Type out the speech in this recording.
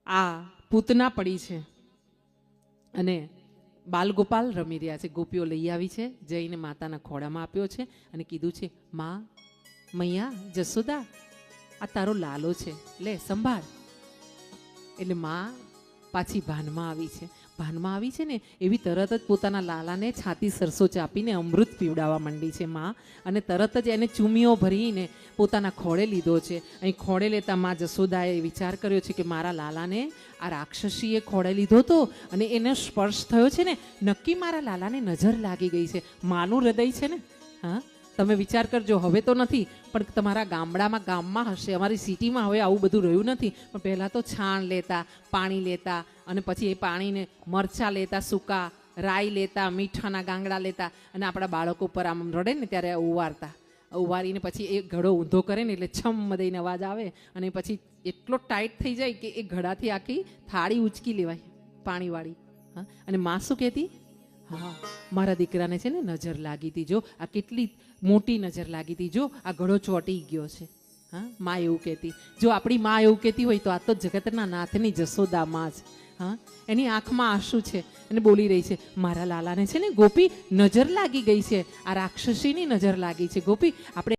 આ પૂતના પડી છે અને બાલગોપાલ રમી રહ્યા છે. ગોપીઓ લઈ આવી છે, જઈને માતાના ખોળામાં આપ્યો છે અને કીધું છે, માં મૈયા જસોદા, આ તારો લાલો છે, લે સંભાળ. એટલે માં પાછી ભાનમાં આવી છે. ભાનમાં આવી છે ને એવી તરત જ પોતાના લાલાને છાતી સરસો ચાપીને અમૃત પીવડાવવા માંડી છે માં, અને તરત જ એને ચૂમીઓ ભરીને પોતાના ખોળે લીધો છે. અહીં ખોળે લેતા માં જસોદાએ વિચાર કર્યો છે કે મારા લાલાને આ રાક્ષસીએ ખોળે લીધો તો અને એને સ્પર્શ થયો છે ને, નક્કી મારા લાલાને નજર લાગી ગઈ છે. માનું હૃદય છે ને. હા, તમે વિચાર કરજો. હવે તો નથી, પણ તમારા ગામમાં હશે. અમારી સિટીમાં હવે આવું બધું રહ્યું નથી, પણ પહેલાં તો છાણ લેતા, પાણી લેતા, અને પછી એ પાણીને મરચાં લેતા, સૂકા રાઈ લેતા, મીઠાના ગાંગડા લેતા, અને આપણા બાળકો પર આમ રડે ને ત્યારે ઉવારીને પછી એ ઘડો ઊંધો કરે ને એટલે છમ દઈને અવાજ આવે, અને પછી એટલો ટાઈટ થઈ જાય કે એ ઘડાથી આખી થાળી ઉચકી લેવાય પાણીવાળી. હા, અને માં શું કહેતી? હા, મારા દીકરાને છે ને નજર લાગી હતી, જો આ કેટલી મોટી નજર લાગી હતી, જો આ ઘડો ચોંટી ગયો છે. હા, માં એવું કહેતી. જો આપણી માં એવું કહેતી હોય તો આ તો જગતના નાથની જસોદા માં જ. હા, એની આંખમાં આંસુ છે અને બોલી રહી છે, મારા લાલાને છે ને ગોપી નજર લાગી ગઈ છે, આ રાક્ષસીની નજર લાગી છે. ગોપી, આપણે